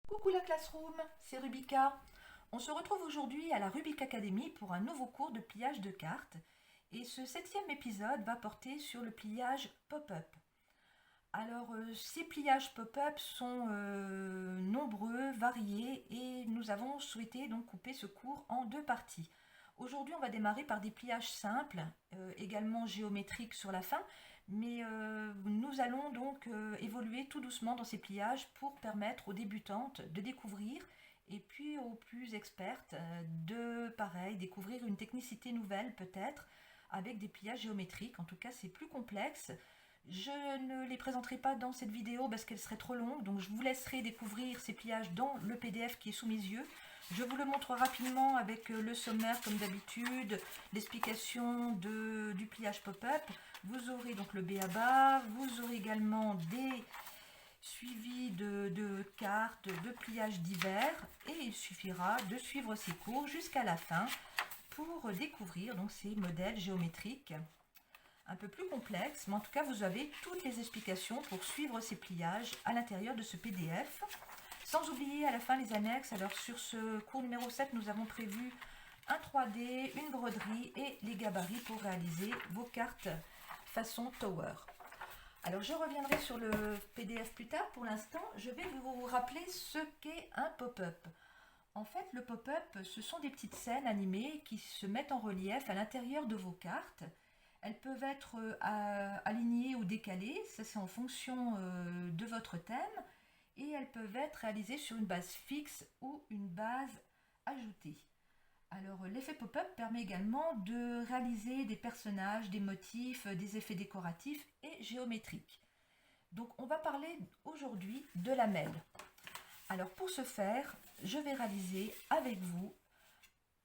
Coucou la classroom, c'est Rubika. On se retrouve aujourd'hui à la Rubik Academy pour un nouveau cours de pliage de cartes. Et ce 7e épisode va porter sur le pliage pop-up. Alors, ces pliages pop-up sont nombreux, variés, et nous avons souhaité donc couper ce cours en deux parties. Aujourd'hui, on va démarrer par des pliages simples, également géométriques sur la fin, mais nous allons donc évoluer tout doucement dans ces pliages pour permettre aux débutantes de découvrir et puis aux plus expertes de, pareil, découvrir une technicité nouvelle peut-être avec des pliages géométriques. En tout cas, c'est plus complexe. Je ne les présenterai pas dans cette vidéo parce qu'elle serait trop longue, donc je vous laisserai découvrir ces pliages dans le PDF qui est sous mes yeux. Je vous le montre rapidement avec le sommaire comme d'habitude, l'explication du pliage pop-up. Vous aurez donc le b.a.-ba, vous aurez également des suivis de cartes, de pliages divers, et il suffira de suivre ces cours jusqu'à la fin pour découvrir donc ces modèles géométriques un peu plus complexes, mais en tout cas vous avez toutes les explications pour suivre ces pliages à l'intérieur de ce PDF. Sans oublier à la fin les annexes. Alors sur ce cours numéro 7, nous avons prévu un 3D, une broderie et les gabarits pour réaliser vos cartes façon tower. Alors je reviendrai sur le PDF plus tard. Pour l'instant, je vais vous rappeler ce qu'est un pop-up. En fait, le pop-up, ce sont des petites scènes animées qui se mettent en relief à l'intérieur de vos cartes. Elles peuvent être alignées ou décalées, ça c'est en fonction de votre thème. Et elles peuvent être réalisées sur une base fixe ou une base ajoutée. Alors l'effet pop-up permet également de réaliser des personnages, des motifs, des effets décoratifs et géométriques. Donc on va parler aujourd'hui de lamelles. Alors pour ce faire, je vais réaliser avec vous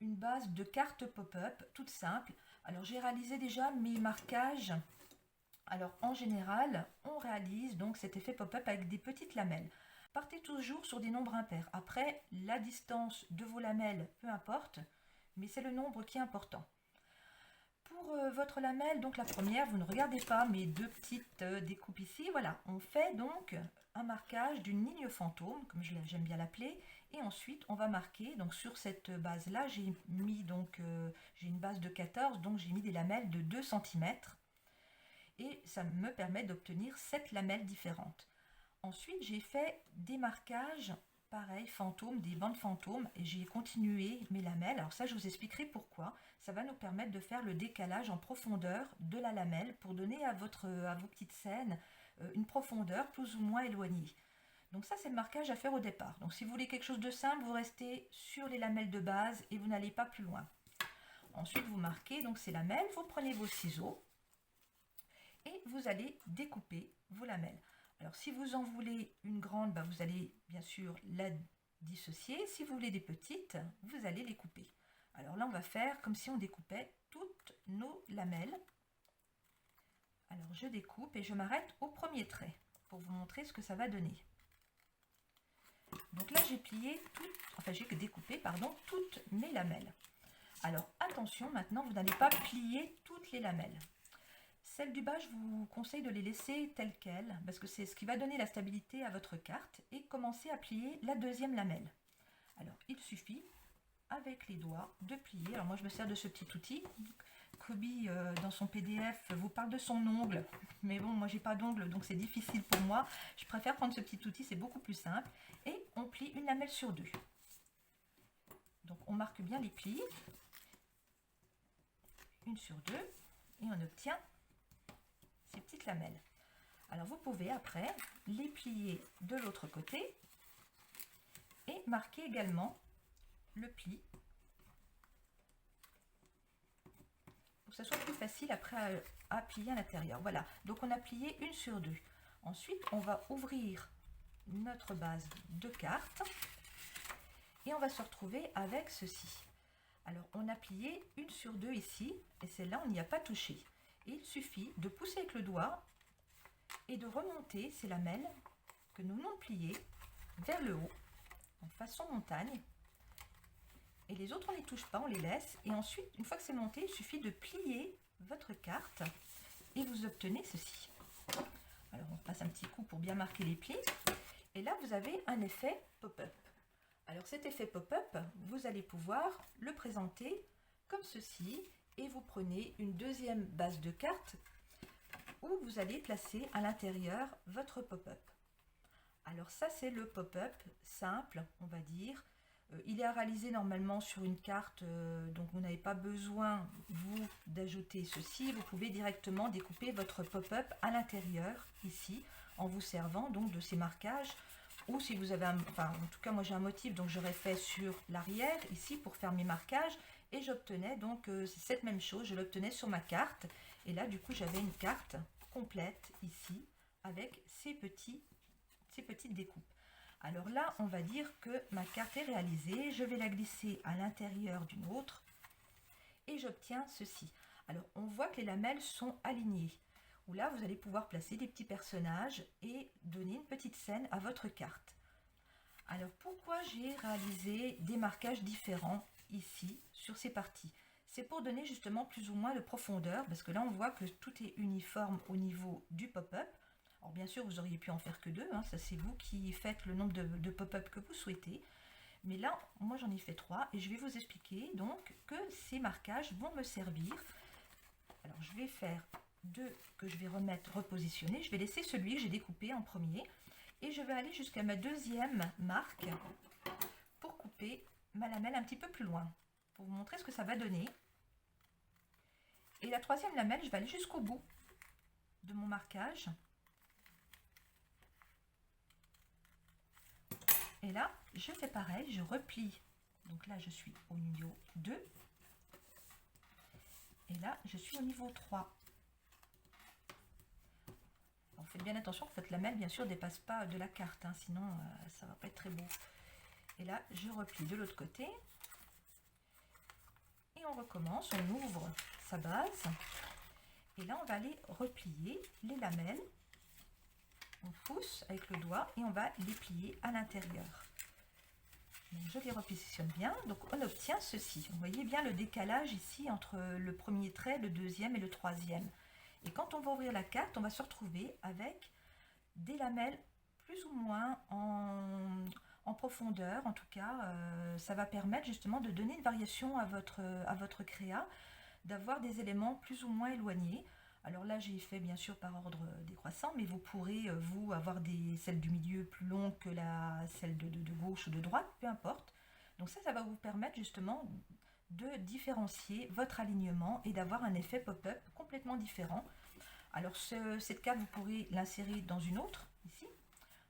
une base de cartes pop-up toute simple. Alors j'ai réalisé déjà mes marquages. Alors en général, on réalise donc cet effet pop-up avec des petites lamelles. Partez toujours sur des nombres impairs. Après, la distance de vos lamelles, peu importe, mais c'est le nombre qui est important. Pour votre lamelle, donc la première, vous ne regardez pas mes deux petites découpes ici. Voilà, on fait donc un marquage d'une ligne fantôme, comme j'aime bien l'appeler. Et ensuite, on va marquer, donc sur cette base-là, j'ai mis donc, j'ai une base de 14, donc j'ai mis des lamelles de 2 cm. Et ça me permet d'obtenir 7 lamelles différentes. Ensuite, j'ai fait des marquages, pareil, fantômes, des bandes fantômes, et j'ai continué mes lamelles. Alors ça, je vous expliquerai pourquoi. Ça va nous permettre de faire le décalage en profondeur de la lamelle pour donner à vos petites scènes une profondeur plus ou moins éloignée. Donc ça, c'est le marquage à faire au départ. Donc si vous voulez quelque chose de simple, vous restez sur les lamelles de base et vous n'allez pas plus loin. Ensuite, vous marquez donc ces lamelles, vous prenez vos ciseaux et vous allez découper vos lamelles. Alors si vous en voulez une grande, vous allez bien sûr la dissocier. Si vous voulez des petites, vous allez les couper. Alors là, on va faire comme si on découpait toutes nos lamelles. Alors je découpe et je m'arrête au premier trait pour vous montrer ce que ça va donner. Donc là, j'ai découpé toutes mes lamelles. Alors attention, maintenant, vous n'allez pas plier toutes les lamelles. Celles du bas, je vous conseille de les laisser telles quelles, parce que c'est ce qui va donner la stabilité à votre carte, et commencer à plier la deuxième lamelle. Alors, il suffit, avec les doigts, de plier. Alors moi, je me sers de ce petit outil. Kobe, dans son PDF, vous parle de son ongle, mais bon, moi, j'ai pas d'ongle, donc c'est difficile pour moi. Je préfère prendre ce petit outil, c'est beaucoup plus simple. Et on plie une lamelle sur deux. Donc, on marque bien les plis. Une sur deux, et on obtient ces petites lamelles. Alors vous pouvez après les plier de l'autre côté et marquer également le pli pour que ça soit plus facile après à plier à l'intérieur. Voilà, donc on a plié une sur deux. Ensuite, on va ouvrir notre base de cartes et on va se retrouver avec ceci. Alors on a plié une sur deux ici et celle-là on n'y a pas touché. Il suffit de pousser avec le doigt et de remonter ces lamelles que nous venons de plier vers le haut en façon montagne. Et les autres, on ne les touche pas, on les laisse. Et ensuite, une fois que c'est monté, il suffit de plier votre carte et vous obtenez ceci. Alors, on passe un petit coup pour bien marquer les plis. Et là, vous avez un effet pop-up. Alors cet effet pop-up, vous allez pouvoir le présenter comme ceci et vous prenez une deuxième base de cartes où vous allez placer à l'intérieur votre pop-up. Alors ça c'est le pop-up simple, on va dire. Il est à réaliser normalement sur une carte, donc vous n'avez pas besoin, vous, d'ajouter ceci. Vous pouvez directement découper votre pop-up à l'intérieur, ici, en vous servant donc de ces marquages. Ou si vous avez en tout cas moi j'ai un motif, donc j'aurais fait sur l'arrière, ici, pour faire mes marquages. Et j'obtenais donc cette même chose, je l'obtenais sur ma carte. Et là, du coup, j'avais une carte complète, ici, avec ces petites découpes. Alors là, on va dire que ma carte est réalisée. Je vais la glisser à l'intérieur d'une autre et j'obtiens ceci. Alors, on voit que les lamelles sont alignées. Où là, vous allez pouvoir placer des petits personnages et donner une petite scène à votre carte. Alors, pourquoi j'ai réalisé des marquages différents ici, sur ces parties? C'est pour donner justement plus ou moins de profondeur, parce que là, on voit que tout est uniforme au niveau du pop-up. Alors bien sûr, vous auriez pu en faire que deux, hein, ça c'est vous qui faites le nombre de pop-up que vous souhaitez. Mais là, moi j'en ai fait 3 et je vais vous expliquer donc que ces marquages vont me servir. Alors je vais faire 2 que je vais repositionner. Je vais laisser celui que j'ai découpé en premier et je vais aller jusqu'à ma deuxième marque pour couper ma lamelle un petit peu plus loin, pour vous montrer ce que ça va donner. Et la troisième lamelle, je vais aller jusqu'au bout de mon marquage. Et là, je fais pareil, je replie. Donc là, je suis au niveau 2. Et là, je suis au niveau 3. Alors, faites bien attention que votre lamelle, bien sûr, ne dépasse pas de la carte, hein, sinon ça ne va pas être très beau. Et là, je replie de l'autre côté. Et on recommence, on ouvre sa base. Et là, on va aller replier les lamelles. On pousse avec le doigt et on va les plier à l'intérieur. Je les repositionne bien, donc on obtient ceci. Vous voyez bien le décalage ici entre le premier trait, le deuxième et le troisième. Et quand on va ouvrir la carte, on va se retrouver avec des lamelles plus ou moins en profondeur. En tout cas, ça va permettre justement de donner une variation à votre créa, d'avoir des éléments plus ou moins éloignés. Alors là, j'ai fait bien sûr par ordre décroissant, mais vous pourrez, vous, avoir celles du milieu plus longues que celle de gauche ou de droite, peu importe. Donc ça va vous permettre justement de différencier votre alignement et d'avoir un effet pop-up complètement différent. Alors cette carte, vous pourrez l'insérer dans une autre, ici.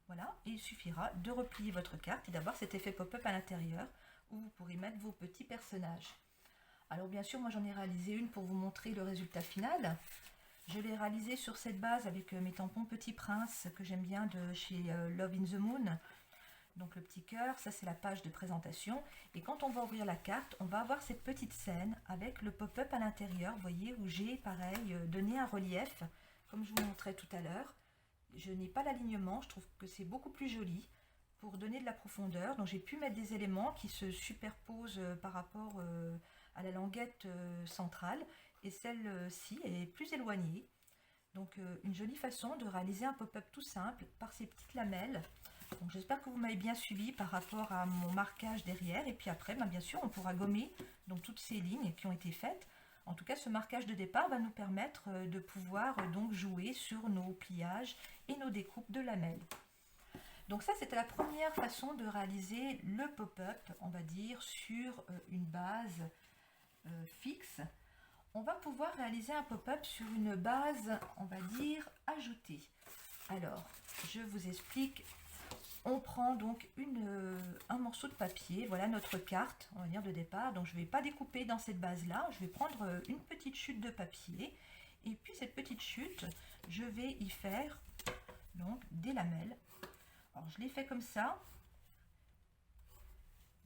Voilà, et il suffira de replier votre carte et d'avoir cet effet pop-up à l'intérieur où vous pourrez mettre vos petits personnages. Alors bien sûr, moi j'en ai réalisé une pour vous montrer le résultat final. Je l'ai réalisé sur cette base avec mes tampons Petit Prince que j'aime bien de chez Love in the Moon. Donc le petit cœur, ça c'est la page de présentation. Et quand on va ouvrir la carte, on va avoir cette petite scène avec le pop-up à l'intérieur, vous voyez, où j'ai pareil donné un relief, comme je vous montrais tout à l'heure. Je n'ai pas l'alignement, je trouve que c'est beaucoup plus joli pour donner de la profondeur. Donc j'ai pu mettre des éléments qui se superposent par rapport à la languette centrale. Et celle-ci est plus éloignée. Donc une jolie façon de réaliser un pop-up tout simple par ces petites lamelles. Donc j'espère que vous m'avez bien suivi par rapport à mon marquage derrière. Et puis après, bien sûr, on pourra gommer donc toutes ces lignes qui ont été faites. En tout cas, ce marquage de départ va nous permettre de pouvoir donc jouer sur nos pliages et nos découpes de lamelles. Donc ça, c'était la première façon de réaliser le pop-up, on va dire, sur une base fixe. On va pouvoir réaliser un pop-up sur une base, on va dire, ajoutée. Alors, je vous explique. On prend donc un morceau de papier, voilà notre carte, on va dire, de départ. Donc je ne vais pas découper dans cette base-là, je vais prendre une petite chute de papier. Et puis cette petite chute, je vais y faire donc des lamelles. Alors je l'ai fait comme ça.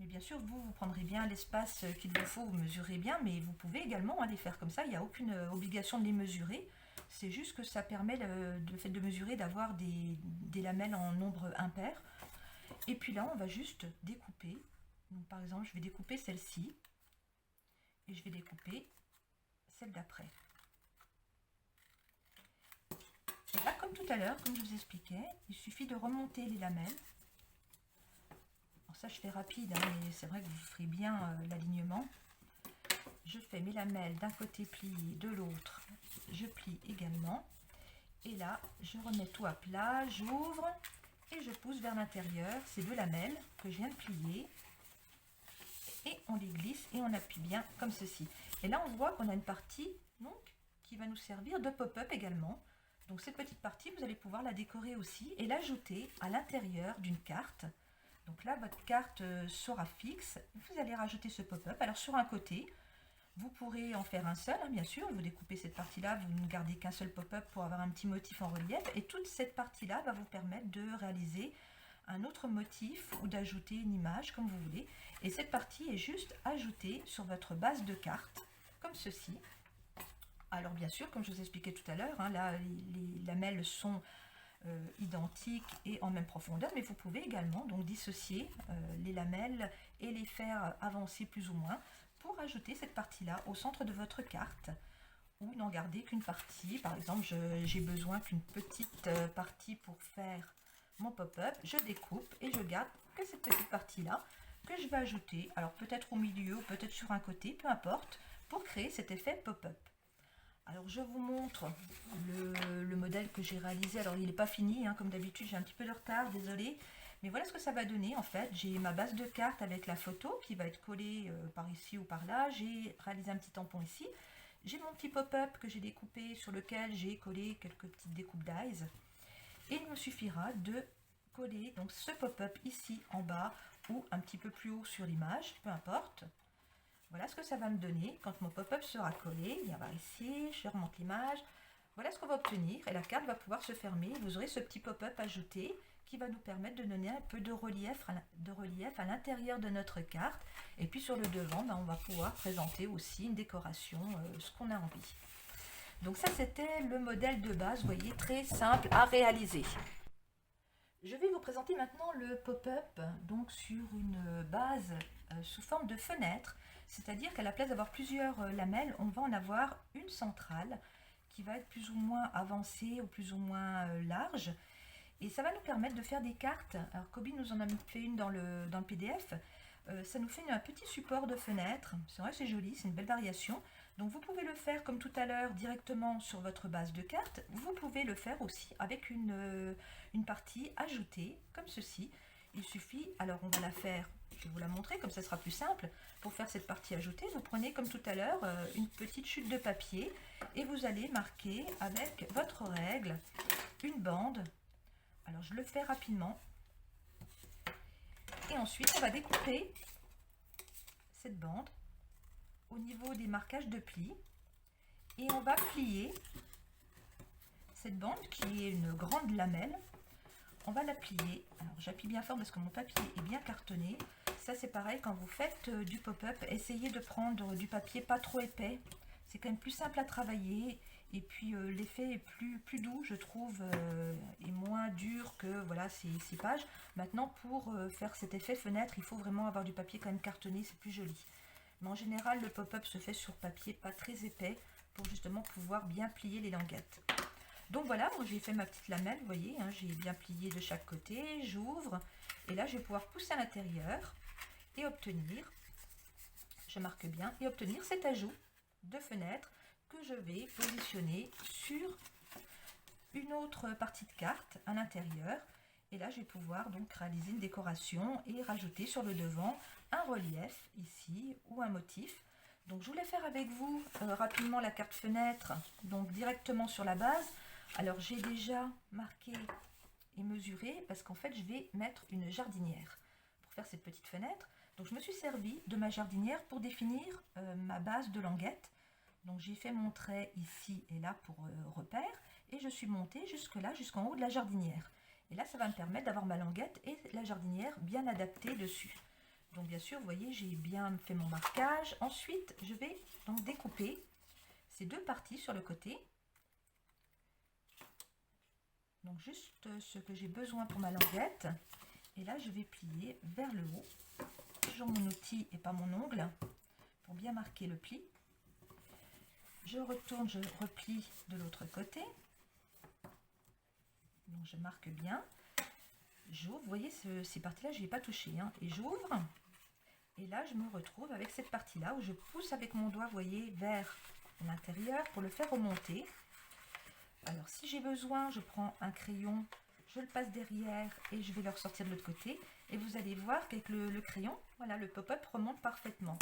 Mais bien sûr, vous prendrez bien l'espace qu'il vous faut, vous mesurez bien, mais vous pouvez également les faire comme ça, il n'y a aucune obligation de les mesurer. C'est juste que ça permet, le fait de mesurer, d'avoir des lamelles en nombre impair. Et puis là, on va juste découper. Donc, par exemple, je vais découper celle-ci. Et je vais découper celle d'après. Et là, comme tout à l'heure, comme je vous expliquais, il suffit de remonter les lamelles. ça je fais rapide, hein, mais c'est vrai que vous ferez bien l'alignement. Je fais mes lamelles d'un côté plié, de l'autre je plie également. Et là, je remets tout à plat, j'ouvre et je pousse vers l'intérieur ces deux lamelles que je viens de plier. Et on les glisse et on appuie bien comme ceci. Et là, on voit qu'on a une partie donc, qui va nous servir de pop-up également. Donc cette petite partie, vous allez pouvoir la décorer aussi et l'ajouter à l'intérieur d'une carte. Donc là, votre carte sera fixe. Vous allez rajouter ce pop-up. Alors sur un côté, vous pourrez en faire un seul, hein, bien sûr. Vous découpez cette partie-là, vous ne gardez qu'un seul pop-up pour avoir un petit motif en relief. Et toute cette partie-là va vous permettre de réaliser un autre motif ou d'ajouter une image comme vous voulez. Et cette partie est juste ajoutée sur votre base de carte, comme ceci. Alors bien sûr, comme je vous expliquais tout à l'heure, hein, là les lamelles sont identiques et en même profondeur, mais vous pouvez également donc dissocier les lamelles et les faire avancer plus ou moins pour ajouter cette partie-là au centre de votre carte ou n'en garder qu'une partie. Par exemple, j'ai besoin qu'une petite partie pour faire mon pop-up, je découpe et je garde que cette petite partie-là que je vais ajouter, alors peut-être au milieu ou peut-être sur un côté, peu importe, pour créer cet effet pop-up. Alors je vous montre le modèle que j'ai réalisé. Alors il n'est pas fini, hein, comme d'habitude j'ai un petit peu de retard, désolé. Mais voilà ce que ça va donner en fait. J'ai ma base de carte avec la photo qui va être collée par ici ou par là. J'ai réalisé un petit tampon ici. J'ai mon petit pop-up que j'ai découpé sur lequel j'ai collé quelques petites découpes d'eyes. Et il me suffira de coller donc ce pop-up ici en bas ou un petit peu plus haut sur l'image, peu importe. Voilà ce que ça va me donner quand mon pop-up sera collé. Viens voir ici, je remonte l'image. Voilà ce qu'on va obtenir et la carte va pouvoir se fermer. Vous aurez ce petit pop-up ajouté qui va nous permettre de donner un peu de relief à l'intérieur de notre carte. Et puis sur le devant, on va pouvoir présenter aussi une décoration, ce qu'on a envie. Donc ça, c'était le modèle de base, vous voyez, très simple à réaliser. Je vais vous présenter maintenant le pop-up donc sur une base sous forme de fenêtre. C'est-à-dire qu'à la place d'avoir plusieurs lamelles, on va en avoir une centrale qui va être plus ou moins avancée ou plus ou moins large. Et ça va nous permettre de faire des cartes. Alors Kobe nous en a fait une dans le PDF. Ça nous fait un petit support de fenêtre. C'est vrai, c'est joli, c'est une belle variation. Donc vous pouvez le faire comme tout à l'heure directement sur votre base de cartes. Vous pouvez le faire aussi avec une partie ajoutée comme ceci. Il suffit, alors on va la faire, je vais vous la montrer comme ça sera plus simple. Pour faire cette partie ajoutée, vous prenez comme tout à l'heure une petite chute de papier et vous allez marquer avec votre règle une bande. Alors je le fais rapidement. Et ensuite on va découper cette bande au niveau des marquages de plis et on va plier cette bande qui est une grande lamelle. On va la plier. Alors j'appuie bien fort parce que mon papier est bien cartonné. Ça c'est pareil quand vous faites du pop-up, essayez de prendre du papier pas trop épais. C'est quand même plus simple à travailler et puis l'effet est plus doux je trouve et moins dur que voilà ces pages. Maintenant pour faire cet effet fenêtre, il faut vraiment avoir du papier quand même cartonné, c'est plus joli. Mais en général le pop-up se fait sur papier pas très épais pour justement pouvoir bien plier les languettes. Donc voilà, moi j'ai fait ma petite lamelle, vous voyez, hein, j'ai bien plié de chaque côté, j'ouvre et là je vais pouvoir pousser à l'intérieur et obtenir, je marque bien, et obtenir cet ajout de fenêtre que je vais positionner sur une autre partie de carte à l'intérieur. Et là je vais pouvoir donc réaliser une décoration et rajouter sur le devant un relief ici ou un motif. Donc je voulais faire avec vous rapidement la carte fenêtre, donc directement sur la base. Alors j'ai déjà marqué et mesuré parce qu'en fait je vais mettre une jardinière pour faire cette petite fenêtre. Donc je me suis servi de ma jardinière pour définir ma base de languette. Donc j'ai fait mon trait ici et là pour repère et je suis montée jusque là, jusqu'en haut de la jardinière. Et là ça va me permettre d'avoir ma languette et la jardinière bien adaptée dessus. Donc bien sûr vous voyez j'ai bien fait mon marquage. Ensuite je vais donc découper ces deux parties sur le côté. Donc juste ce que j'ai besoin pour ma languette. Et là je vais plier vers le haut. Toujours mon outil et pas mon ongle pour bien marquer le pli. Je retourne, je replie de l'autre côté. Donc je marque bien. j'ouvre, vous voyez ces parties-là, je n'y ai pas touché, hein, et j'ouvre. Et là, je me retrouve avec cette partie-là où je pousse avec mon doigt, vous voyez, vers l'intérieur pour le faire remonter. Alors, si j'ai besoin, je prends un crayon, je le passe derrière et je vais le ressortir de l'autre côté. Et vous allez voir qu'avec le crayon, voilà, le pop-up remonte parfaitement.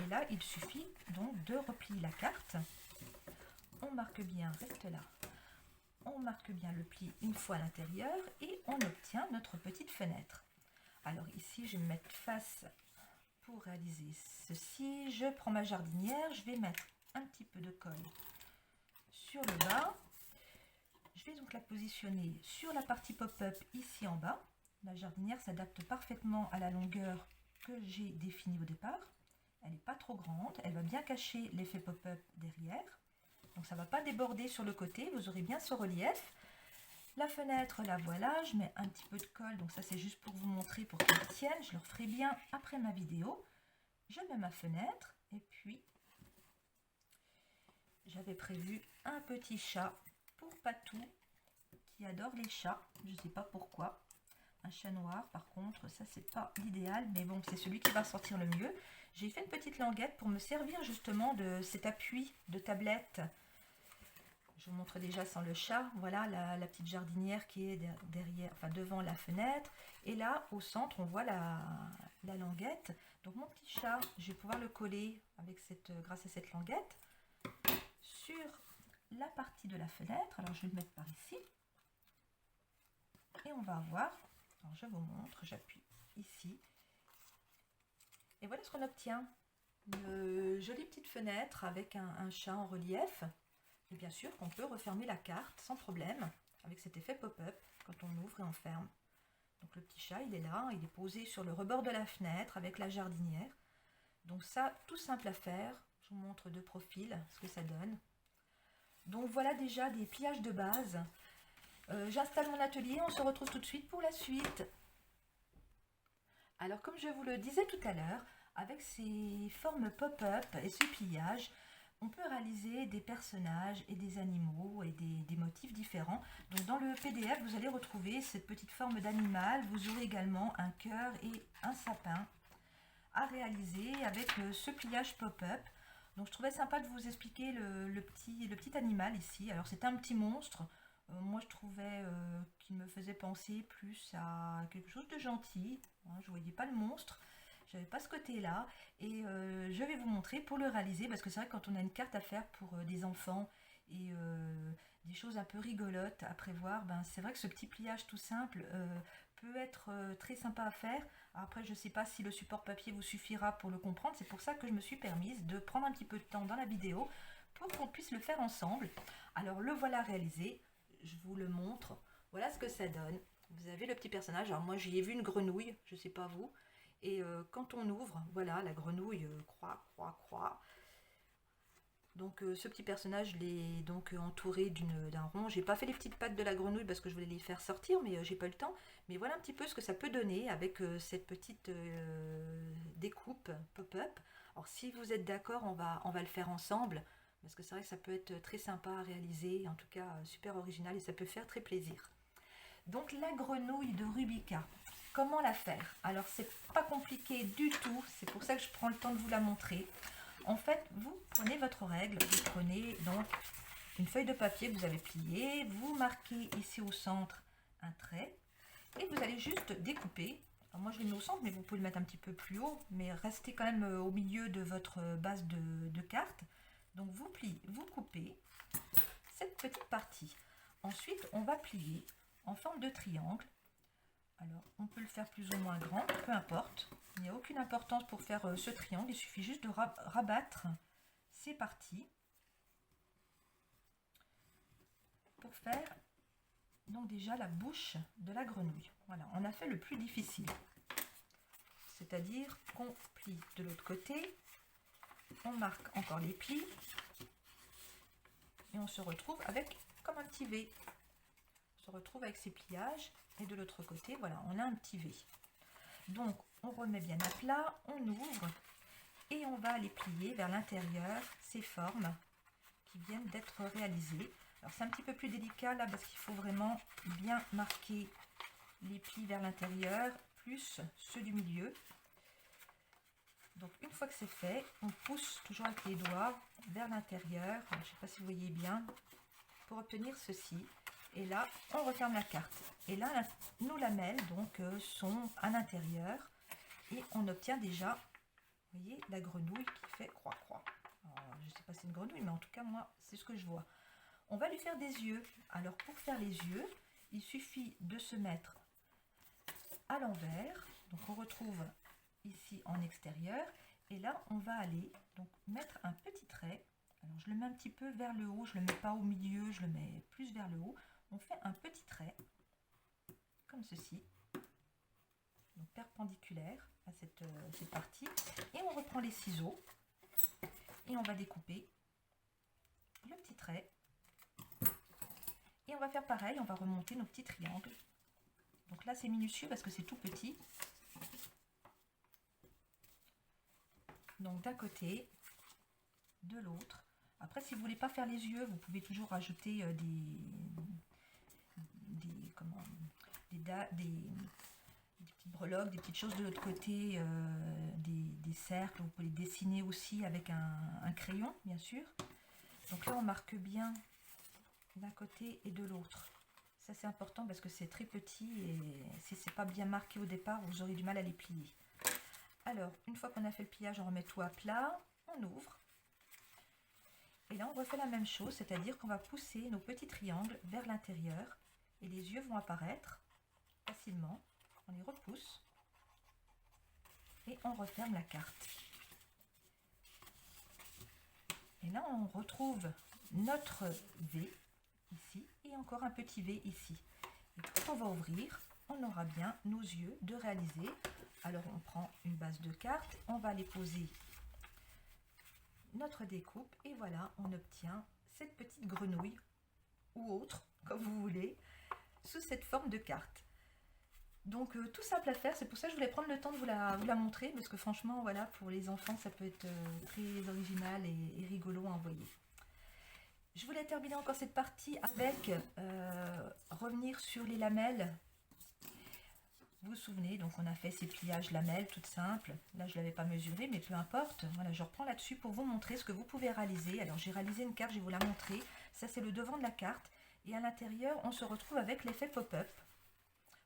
Et là, il suffit donc de replier la carte. On marque bien, reste là. On marque bien le pli une fois à l'intérieur et on obtient notre petite fenêtre. Alors ici, je vais me mettre face pour réaliser ceci. Je prends ma jardinière, je vais mettre un petit peu de colle sur le bas. Je vais donc la positionner sur la partie pop-up ici en bas. La jardinière s'adapte parfaitement à la longueur que j'ai définie au départ. Elle n'est pas trop grande, elle va bien cacher l'effet pop-up derrière. Donc ça ne va pas déborder sur le côté, vous aurez bien ce relief. La fenêtre, la voilà, je mets un petit peu de colle, donc ça c'est juste pour vous montrer pour qu'elle tienne. Je le referai bien après ma vidéo. Je mets ma fenêtre et puis j'avais prévu un petit chat pour Patou qui adore les chats, je ne sais pas pourquoi. Un chat noir par contre, ça c'est pas l'idéal, mais bon c'est celui qui va sortir le mieux. J'ai fait une petite languette pour me servir justement de cet appui de tablette. Je vous montre déjà sans le chat, voilà la petite jardinière qui est derrière, enfin devant la fenêtre. Et là au centre on voit la languette. Donc mon petit chat, je vais pouvoir le coller avec grâce à cette languette sur la partie de la fenêtre. Alors je vais le mettre par ici. Et on va avoir, alors je vous montre, j'appuie ici. Et voilà ce qu'on obtient. Une jolie petite fenêtre avec un chat en relief. Et bien sûr qu'on peut refermer la carte sans problème avec cet effet pop-up quand on ouvre et on ferme. Donc le petit chat il est là, il est posé sur le rebord de la fenêtre avec la jardinière. Donc ça, tout simple à faire. Je vous montre de profil ce que ça donne. Donc voilà déjà des pliages de base. J'installe mon atelier, on se retrouve tout de suite pour la suite. Alors comme je vous le disais tout à l'heure, avec ces formes pop-up et ce pliage, on peut réaliser des personnages et des animaux et des motifs différents. Donc dans le PDF, vous allez retrouver cette petite forme d'animal. Vous aurez également un cœur et un sapin à réaliser avec ce pliage pop-up. Donc je trouvais sympa de vous expliquer le petit animal ici. Alors c'est un petit monstre. Moi je trouvais qu'il me faisait penser plus à quelque chose de gentil. Je ne voyais pas le monstre. J'avais pas ce côté-là. Et je vais vous montrer pour le réaliser. Parce que c'est vrai que quand on a une carte à faire pour des enfants et des choses un peu rigolotes à prévoir, ben, c'est vrai que ce petit pliage tout simple peut être très sympa à faire. Après, je ne sais pas si le support papier vous suffira pour le comprendre. C'est pour ça que je me suis permise de prendre un petit peu de temps dans la vidéo pour qu'on puisse le faire ensemble. Alors, le voilà réalisé. Je vous le montre. Voilà ce que ça donne. Vous avez le petit personnage. Alors, moi, j'y ai vu une grenouille. Je ne sais pas vous. Et quand on ouvre, voilà, la grenouille croix, croix, croix. Donc ce petit personnage, je l'ai donc entouré d'un rond. J'ai pas fait les petites pattes de la grenouille parce que je voulais les faire sortir, mais j'ai pas eu le temps. Mais voilà un petit peu ce que ça peut donner avec cette petite découpe pop-up. Alors si vous êtes d'accord, on va le faire ensemble. Parce que c'est vrai que ça peut être très sympa à réaliser, en tout cas super original et ça peut faire très plaisir. Donc la grenouille de Rubica, comment la faire? Alors c'est pas compliqué du tout, c'est pour ça que je prends le temps de vous la montrer. En fait, vous prenez votre règle, vous prenez donc une feuille de papier que vous avez pliée, vous marquez ici au centre un trait et vous allez juste découper. Alors moi je l'ai mis au centre, mais vous pouvez le mettre un petit peu plus haut, mais restez quand même au milieu de votre base de carte. Donc vous pliez, vous coupez cette petite partie. Ensuite, on va plier en forme de triangle. Alors, on peut le faire plus ou moins grand, peu importe. Il n'y a aucune importance pour faire ce triangle. Il suffit juste de rabattre ces parties pour faire donc déjà la bouche de la grenouille. Voilà, on a fait le plus difficile. C'est-à-dire qu'on plie de l'autre côté, on marque encore les plis et on se retrouve avec comme un petit V. On se retrouve avec ces pliages et de l'autre côté, voilà, on a un petit V. Donc, on remet bien à plat, on ouvre et on va aller plier vers l'intérieur ces formes qui viennent d'être réalisées. Alors, c'est un petit peu plus délicat là parce qu'il faut vraiment bien marquer les plis vers l'intérieur, plus ceux du milieu. Donc une fois que c'est fait, on pousse toujours avec les doigts vers l'intérieur, je ne sais pas si vous voyez bien, pour obtenir ceci. Et là, on referme la carte. Et là, nos lamelles donc sont à l'intérieur et on obtient déjà, vous voyez, la grenouille qui fait croix-croix. Je ne sais pas si c'est une grenouille, mais en tout cas, moi, c'est ce que je vois. On va lui faire des yeux. Alors, pour faire les yeux, il suffit de se mettre à l'envers. Donc, on retrouve ici en extérieur. Et là, on va aller donc mettre un petit trait. Alors, je le mets un petit peu vers le haut. Je ne le mets pas au milieu, je le mets plus vers le haut. On fait un petit trait, comme ceci, donc perpendiculaire à cette partie. Et on reprend les ciseaux et on va découper le petit trait. Et on va faire pareil, on va remonter nos petits triangles. Donc là, c'est minutieux parce que c'est tout petit. Donc d'un côté, de l'autre. Après, si vous ne voulez pas faire les yeux, vous pouvez toujours rajouter des petites breloques, des petites choses de l'autre côté, des cercles. Vous pouvez les dessiner aussi avec un crayon, bien sûr. Donc là, on marque bien d'un côté et de l'autre. Ça, c'est important parce que c'est très petit et si c'est pas bien marqué au départ, vous aurez du mal à les plier. Alors, une fois qu'on a fait le pliage, on remet tout à plat, on ouvre. Et là, on refait la même chose, c'est-à-dire qu'on va pousser nos petits triangles vers l'intérieur et les yeux vont apparaître facilement. On les repousse et on referme la carte. Et là, on retrouve notre V ici et encore un petit V ici. Et quand on va ouvrir, on aura bien nos yeux de réaliser. Alors, on prend une base de carte, on va les poser notre découpe et voilà, on obtient cette petite grenouille ou autre, comme vous voulez, sous cette forme de carte. Donc tout simple à faire, c'est pour ça que je voulais prendre le temps de vous la montrer, parce que franchement, voilà, pour les enfants, ça peut être très original et rigolo à envoyer. Je voulais terminer encore cette partie avec revenir sur les lamelles. Vous vous souvenez, donc on a fait ces pliages lamelles toutes simples. Là, je ne l'avais pas mesuré, mais peu importe. Voilà, je reprends là-dessus pour vous montrer ce que vous pouvez réaliser. Alors, j'ai réalisé une carte, je vais vous la montrer. Ça, c'est le devant de la carte. Et à l'intérieur, on se retrouve avec l'effet pop-up.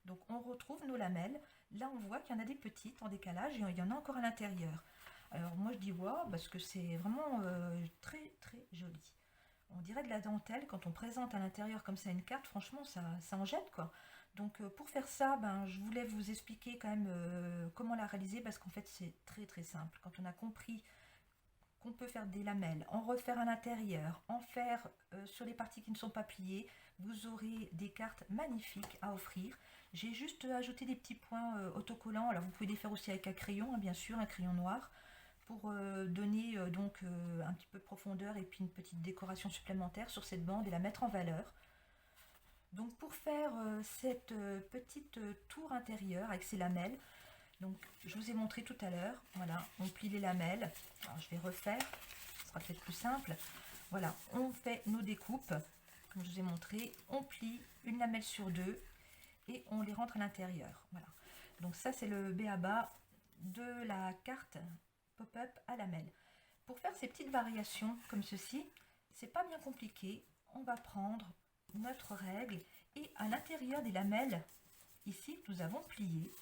Donc, on retrouve nos lamelles. Là, on voit qu'il y en a des petites en décalage et il y en a encore à l'intérieur. Alors, moi, je dis waouh, parce que c'est vraiment très, très joli. On dirait de la dentelle. Quand on présente à l'intérieur comme ça une carte, franchement, ça en jette, quoi. Donc pour faire ça, je voulais vous expliquer quand même comment la réaliser parce qu'en fait c'est très très simple. Quand on a compris qu'on peut faire des lamelles, en refaire à l'intérieur, en faire sur les parties qui ne sont pas pliées, vous aurez des cartes magnifiques à offrir. J'ai juste ajouté des petits points autocollants. Alors vous pouvez les faire aussi avec un crayon, hein, bien sûr, un crayon noir, pour donner donc un petit peu de profondeur et puis une petite décoration supplémentaire sur cette bande et la mettre en valeur. Donc pour faire cette petite tour intérieure avec ces lamelles, donc je vous ai montré tout à l'heure, voilà, on plie les lamelles. Alors je vais refaire, ce sera peut-être plus simple. Voilà, on fait nos découpes, comme je vous ai montré, on plie une lamelle sur deux et on les rentre à l'intérieur. Voilà, donc ça c'est le b.a.-ba de la carte pop-up à lamelles. Pour faire ces petites variations comme ceci, c'est pas bien compliqué, on va prendre notre règle et à l'intérieur des lamelles ici que nous avons plié,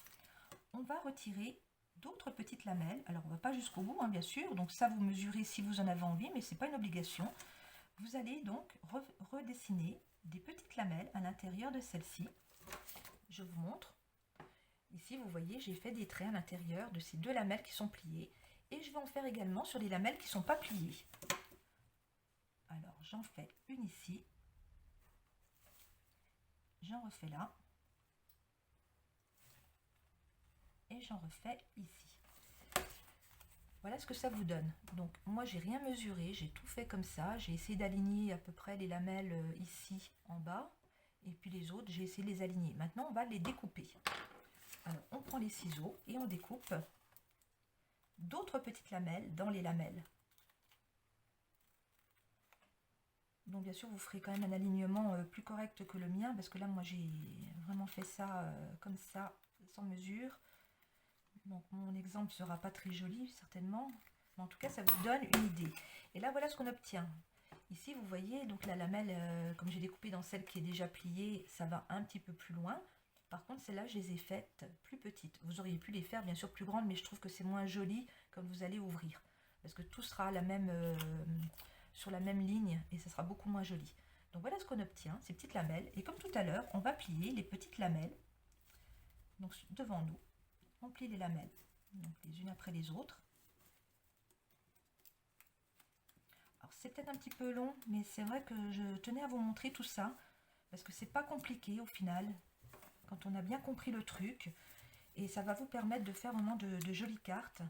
on va retirer d'autres petites lamelles. Alors on va pas jusqu'au bout, hein, bien sûr, donc ça vous mesurez si vous en avez envie, mais c'est pas une obligation. Vous allez donc redessiner des petites lamelles à l'intérieur de celle-ci. Je vous montre. Ici vous voyez, j'ai fait des traits à l'intérieur de ces deux lamelles qui sont pliées et je vais en faire également sur les lamelles qui ne sont pas pliées. Alors j'en fais une ici. J'en refais là et j'en refais ici. Voilà ce que ça vous donne. Donc moi j'ai rien mesuré, j'ai tout fait comme ça. J'ai essayé d'aligner à peu près les lamelles ici en bas et puis les autres j'ai essayé de les aligner. Maintenant on va les découper. Alors on prend les ciseaux et on découpe d'autres petites lamelles dans les lamelles. Donc bien sûr, vous ferez quand même un alignement plus correct que le mien, parce que là, moi, j'ai vraiment fait ça comme ça, sans mesure. Donc mon exemple ne sera pas très joli, certainement. Mais en tout cas, ça vous donne une idée. Et là, voilà ce qu'on obtient. Ici, vous voyez, donc la lamelle, comme j'ai découpé dans celle qui est déjà pliée, ça va un petit peu plus loin. Par contre, celles-là, je les ai faites plus petites. Vous auriez pu les faire, bien sûr, plus grandes, mais je trouve que c'est moins joli quand vous allez ouvrir. Parce que tout sera sur la même ligne et ça sera beaucoup moins joli. Donc voilà ce qu'on obtient, ces petites lamelles. Et comme tout à l'heure, on va plier les petites lamelles. Donc devant nous, on plie les lamelles, donc les unes après les autres. Alors c'est peut-être un petit peu long, mais c'est vrai que je tenais à vous montrer tout ça, parce que c'est pas compliqué au final, quand on a bien compris le truc, et ça va vous permettre de faire vraiment de jolies cartes.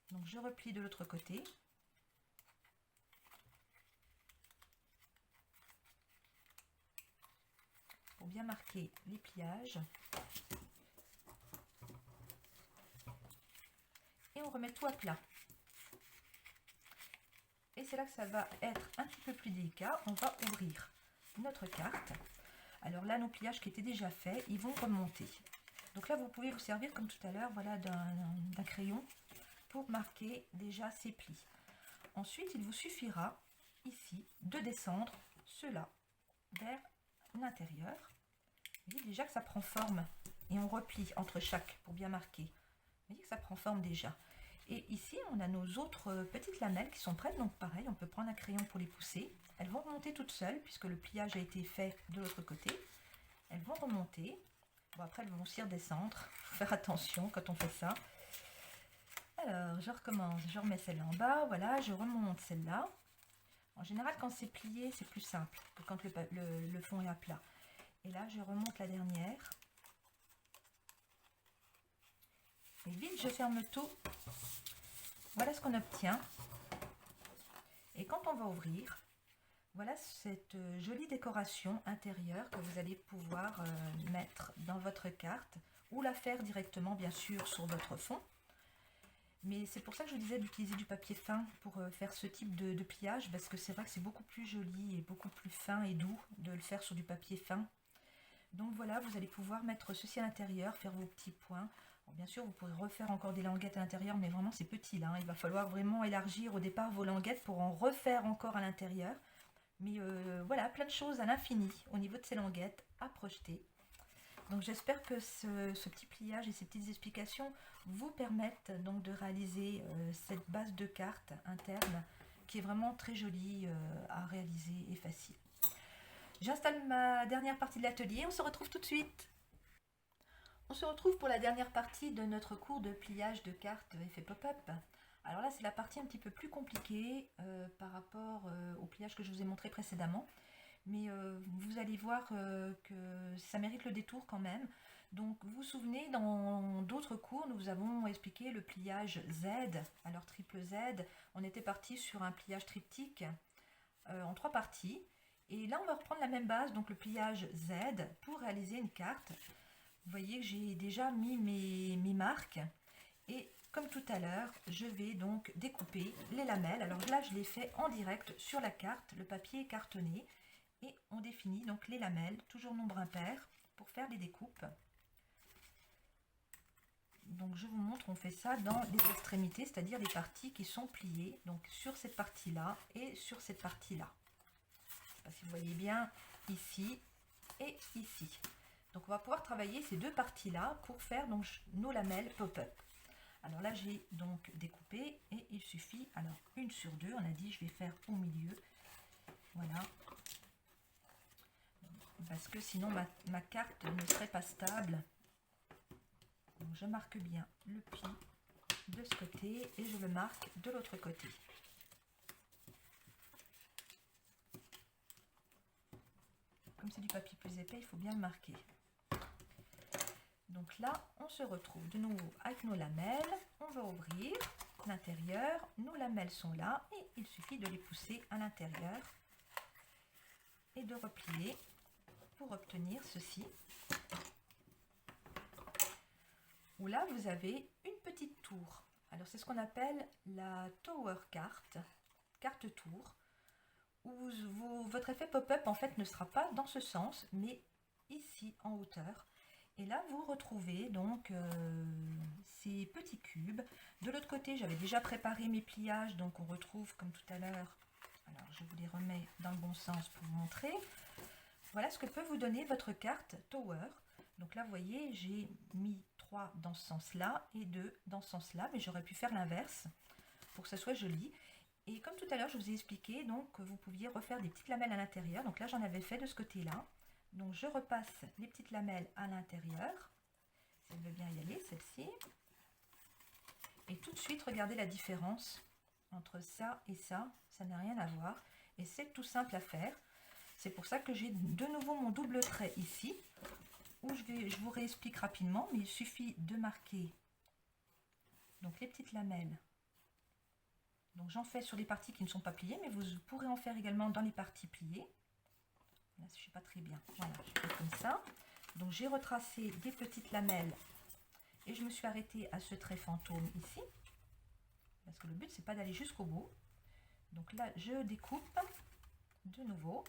Donc je replie de l'autre côté. Pour bien marquer les pliages. Et on remet tout à plat. Et c'est là que ça va être un petit peu plus délicat. On va ouvrir notre carte. Alors là, nos pliages qui étaient déjà faits, ils vont remonter. Donc là, vous pouvez vous servir comme tout à l'heure, voilà, d'un crayon pour marquer déjà ces plis. Ensuite, il vous suffira ici de descendre cela vers l'intérieur. Vous voyez déjà que ça prend forme et on replie entre chaque pour bien marquer. Vous voyez que ça prend forme déjà. Et ici, on a nos autres petites lamelles qui sont prêtes. Donc pareil, on peut prendre un crayon pour les pousser. Elles vont remonter toutes seules puisque le pliage a été fait de l'autre côté. Elles vont remonter. Bon, après, elles vont aussi redescendre. Il faut faire attention quand on fait ça. Alors, je recommence. Je remets celle-là en bas. Voilà, je remonte celle-là. En général, quand c'est plié, c'est plus simple que quand le fond est à plat. Et là, je remonte la dernière. Et vite, je ferme tout. Voilà ce qu'on obtient. Et quand on va ouvrir, voilà cette jolie décoration intérieure que vous allez pouvoir mettre dans votre carte ou la faire directement, bien sûr, sur votre fond. Mais c'est pour ça que je vous disais d'utiliser du papier fin pour faire ce type de pliage, parce que c'est vrai que c'est beaucoup plus joli et beaucoup plus fin et doux de le faire sur du papier fin. Donc voilà, vous allez pouvoir mettre ceci à l'intérieur, faire vos petits points. Alors bien sûr, vous pourrez refaire encore des languettes à l'intérieur, mais vraiment c'est petit là. Il va falloir vraiment élargir au départ vos languettes pour en refaire encore à l'intérieur. Mais voilà, plein de choses à l'infini au niveau de ces languettes à projeter. Donc j'espère que ce petit pliage et ces petites explications vous permettent donc de réaliser cette base de cartes interne qui est vraiment très jolie à réaliser et facile. J'installe ma dernière partie de l'atelier, on se retrouve tout de suite. On se retrouve pour la dernière partie de notre cours de pliage de cartes effet pop-up. Alors là, c'est la partie un petit peu plus compliquée par rapport au pliage que je vous ai montré précédemment. Mais vous allez voir que ça mérite le détour quand même. Donc vous vous souvenez, dans d'autres cours, nous vous avons expliqué le pliage Z. Alors triple Z, on était parti sur un pliage triptyque en 3 parties. Et là, on va reprendre la même base, donc le pliage Z, pour réaliser une carte. Vous voyez que j'ai déjà mis mes marques. Et comme tout à l'heure, je vais donc découper les lamelles. Alors là, je l'ai fait en direct sur la carte, le papier est cartonné. Et on définit donc les lamelles, toujours nombre impair, pour faire les découpes. Donc je vous montre, on fait ça dans les extrémités, c'est-à-dire les parties qui sont pliées, donc sur cette partie-là et sur cette partie-là. Je ne sais pas si vous voyez bien, ici et ici. Donc on va pouvoir travailler ces deux parties-là pour faire donc nos lamelles pop-up. Alors là j'ai donc découpé et il suffit, alors une sur deux, on a dit je vais faire au milieu, voilà. Parce que sinon ma carte ne serait pas stable. Donc je marque bien le pli de ce côté et je le marque de l'autre côté. Comme c'est du papier plus épais, il faut bien le marquer. Donc là, on se retrouve de nouveau avec nos lamelles. On va ouvrir l'intérieur. Nos lamelles sont là et il suffit de les pousser à l'intérieur et de replier pour obtenir ceci. Où là, vous avez une petite tour. Alors, c'est ce qu'on appelle la Tower Carte, carte tour, où votre effet pop-up en fait ne sera pas dans ce sens, mais ici en hauteur. Et là, vous retrouvez donc ces petits cubes. De l'autre côté, j'avais déjà préparé mes pliages, donc on retrouve comme tout à l'heure. Alors, je vous les remets dans le bon sens pour vous montrer. Voilà ce que peut vous donner votre carte Tower. Donc là, vous voyez, j'ai mis 3 dans ce sens-là et 2 dans ce sens-là, mais j'aurais pu faire l'inverse pour que ça soit joli. Et comme tout à l'heure, je vous ai expliqué donc, que vous pouviez refaire des petites lamelles à l'intérieur. Donc là, j'en avais fait de ce côté-là. Donc je repasse les petites lamelles à l'intérieur. Si elle veut bien y aller, celle-ci. Et tout de suite, regardez la différence entre ça et ça. Ça n'a rien à voir. Et c'est tout simple à faire. C'est pour ça que j'ai de nouveau mon double trait ici. Où je vous réexplique rapidement. Mais il suffit de marquer donc, les petites lamelles. Donc j'en fais sur les parties qui ne sont pas pliées. Mais vous pourrez en faire également dans les parties pliées. Là, je ne sais pas très bien. Voilà, je fais comme ça. Donc j'ai retracé des petites lamelles et je me suis arrêtée à ce trait fantôme ici. Parce que le but, c'est pas d'aller jusqu'au bout. Donc là, je découpe de nouveau.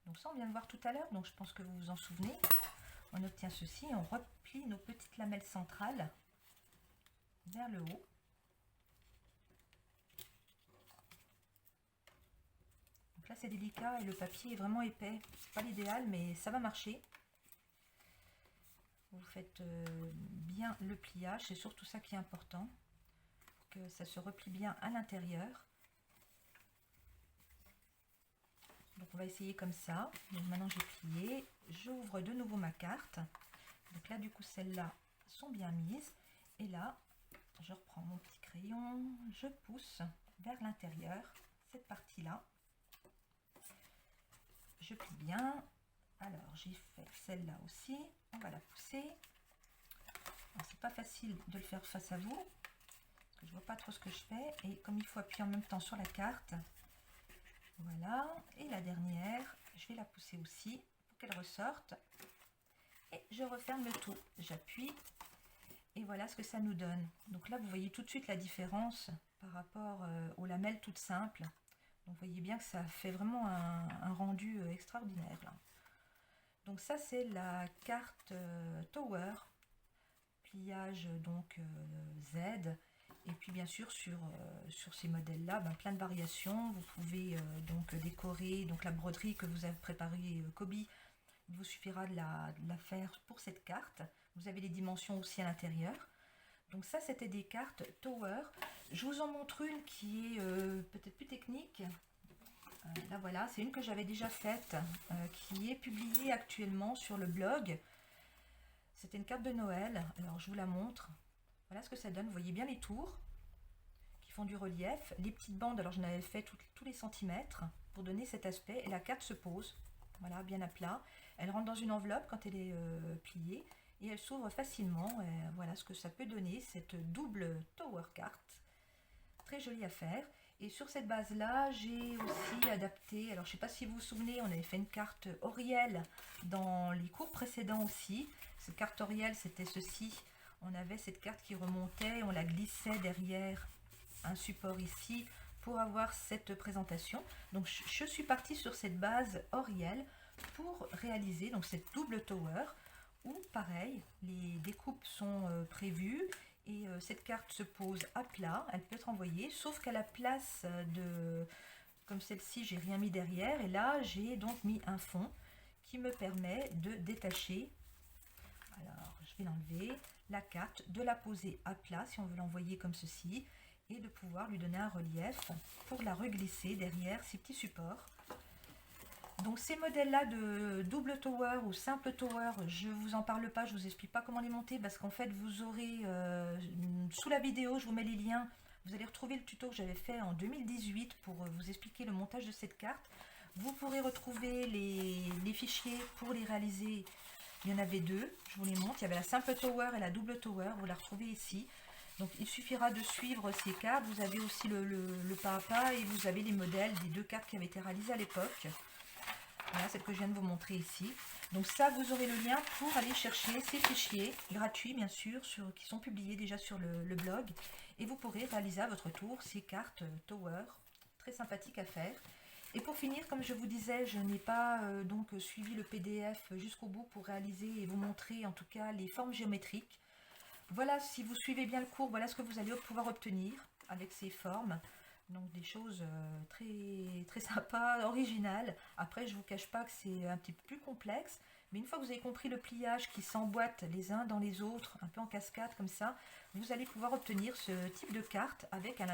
Donc ça, on vient de voir tout à l'heure. Donc je pense que vous vous en souvenez. On obtient ceci et on replie nos petites lamelles centrales vers le haut. Donc là, c'est délicat et le papier est vraiment épais. C'est pas l'idéal, mais ça va marcher. Vous faites bien le pliage, c'est surtout ça qui est important, que ça se replie bien à l'intérieur. Donc on va essayer comme ça. Donc maintenant j'ai plié, j'ouvre de nouveau ma carte. Donc là du coup celles-là sont bien mises. Et là, je reprends mon petit crayon, je pousse vers l'intérieur cette partie-là. Je plie bien. Alors j'ai fait celle-là aussi, on va la pousser. C'est pas facile de le faire face à vous, parce que je vois pas trop ce que je fais. Et comme il faut appuyer en même temps sur la carte, voilà. Et la dernière, je vais la pousser aussi pour qu'elle ressorte. Et je referme le tout. J'appuie et voilà ce que ça nous donne. Donc là, vous voyez tout de suite la différence par rapport aux lamelles toutes simples. Donc vous voyez bien que ça fait vraiment un rendu extraordinaire là. Donc ça c'est la carte Tower, pliage donc Z, et puis bien sûr sur ces modèles là, plein de variations. Vous pouvez donc décorer donc la broderie que vous avez préparée Kobe. Il vous suffira de la faire pour cette carte. Vous avez les dimensions aussi à l'intérieur. Donc ça c'était des cartes Tower. Je vous en montre une qui est peut-être plus technique. Là voilà, c'est une que j'avais déjà faite, qui est publiée actuellement sur le blog. C'était une carte de Noël, alors je vous la montre. Voilà ce que ça donne, vous voyez bien les tours qui font du relief. Les petites bandes, alors j'en avais fait tous les centimètres pour donner cet aspect. Et la carte se pose, voilà, bien à plat. Elle rentre dans une enveloppe quand elle est pliée et elle s'ouvre facilement. Et voilà ce que ça peut donner, cette double Tower carte. Très jolie à faire. Et sur cette base-là, j'ai aussi adapté, alors je ne sais pas si vous vous souvenez, on avait fait une carte Auriel dans les cours précédents aussi. Cette carte Auriel, c'était ceci. On avait cette carte qui remontait, on la glissait derrière un support ici pour avoir cette présentation. Donc je suis partie sur cette base Auriel pour réaliser donc cette double tower où pareil, les découpes sont prévues. Et cette carte se pose à plat, elle peut être envoyée, sauf qu'à la place de, comme celle-ci, j'ai rien mis derrière. Et là, j'ai donc mis un fond qui me permet de détacher. Alors, je vais l'enlever, la carte, de la poser à plat si on veut l'envoyer comme ceci. Et de pouvoir lui donner un relief pour la reglisser derrière ces petits supports. Donc ces modèles-là de double tower ou simple tower, je ne vous en parle pas, je ne vous explique pas comment les monter parce qu'en fait vous aurez, sous la vidéo, je vous mets les liens, vous allez retrouver le tuto que j'avais fait en 2018 pour vous expliquer le montage de cette carte. Vous pourrez retrouver les fichiers pour les réaliser, il y en avait deux, je vous les montre, il y avait la simple tower et la double tower, vous la retrouvez ici. Donc il suffira de suivre ces cartes, vous avez aussi le pas à pas et vous avez les modèles des deux cartes qui avaient été réalisées à l'époque. Voilà, celle que je viens de vous montrer ici. Donc ça, vous aurez le lien pour aller chercher ces fichiers gratuits, bien sûr, qui sont publiés déjà sur le blog. Et vous pourrez réaliser à votre tour ces cartes Tower, très sympathiques à faire. Et pour finir, comme je vous disais, je n'ai pas donc suivi le PDF jusqu'au bout pour réaliser et vous montrer en tout cas les formes géométriques. Voilà, si vous suivez bien le cours, voilà ce que vous allez pouvoir obtenir avec ces formes. Donc des choses très, très sympas, originales. Après, je ne vous cache pas que c'est un petit peu plus complexe. Mais une fois que vous avez compris le pliage qui s'emboîte les uns dans les autres, un peu en cascade comme ça, vous allez pouvoir obtenir ce type de carte avec un...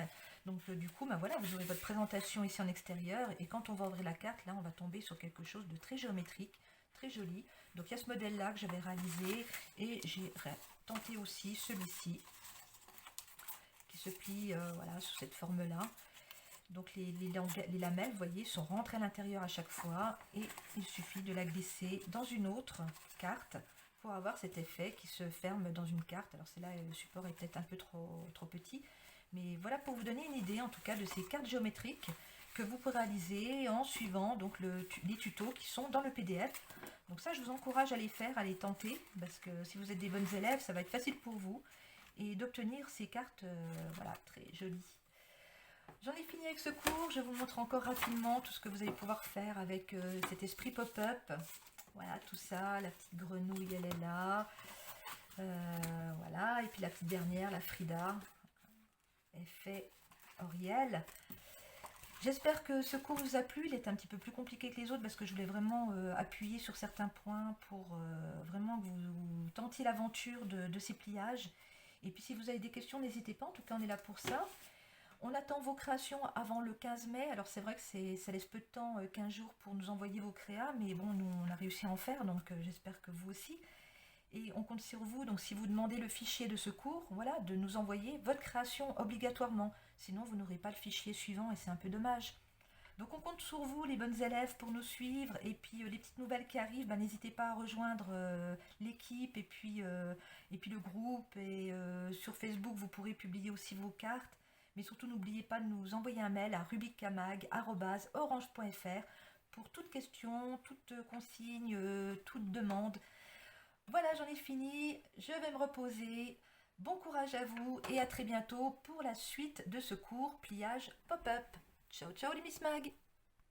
Donc du coup, ben voilà, vous aurez votre présentation ici en extérieur. Et quand on va ouvrir la carte, là, on va tomber sur quelque chose de très géométrique, très joli. Donc il y a ce modèle-là que j'avais réalisé. Et j'ai tenté aussi celui-ci qui se plie voilà, sous cette forme-là. Donc les lamelles, vous voyez, sont rentrées à l'intérieur à chaque fois et il suffit de la glisser dans une autre carte pour avoir cet effet qui se ferme dans une carte. Alors c'est là, le support est peut-être un peu trop petit, mais voilà pour vous donner une idée en tout cas de ces cartes géométriques que vous pourrez réaliser en suivant donc les tutos qui sont dans le PDF. Donc ça, je vous encourage à les faire, à les tenter, parce que si vous êtes des bonnes élèves, ça va être facile pour vous et d'obtenir ces cartes voilà, très jolies. J'en ai fini avec ce cours, je vous montre encore rapidement tout ce que vous allez pouvoir faire avec cet esprit pop-up. Voilà, tout ça, la petite grenouille, elle est là. Voilà, et puis la petite dernière, la Frida, effet Auriel. J'espère que ce cours vous a plu, il est un petit peu plus compliqué que les autres parce que je voulais vraiment appuyer sur certains points pour vraiment que vous tentiez l'aventure de ces pliages. Et puis si vous avez des questions, n'hésitez pas, en tout cas on est là pour ça. On attend vos créations avant le 15 mai. Alors c'est vrai que ça laisse peu de temps, 15 jours pour nous envoyer vos créas, mais bon, nous on a réussi à en faire, donc j'espère que vous aussi. Et on compte sur vous, donc si vous demandez le fichier de ce cours, voilà, de nous envoyer votre création obligatoirement. Sinon vous n'aurez pas le fichier suivant et c'est un peu dommage. Donc on compte sur vous, les bonnes élèves, pour nous suivre. Et puis les petites nouvelles qui arrivent, ben, n'hésitez pas à rejoindre l'équipe et puis le groupe. Et sur Facebook, vous pourrez publier aussi vos cartes. Mais surtout, n'oubliez pas de nous envoyer un mail à rubikkamag@orange.fr pour toute question, toute consigne, toute demande. Voilà, j'en ai fini. Je vais me reposer. Bon courage à vous et à très bientôt pour la suite de ce cours pliage pop-up. Ciao, ciao les Miss Mag!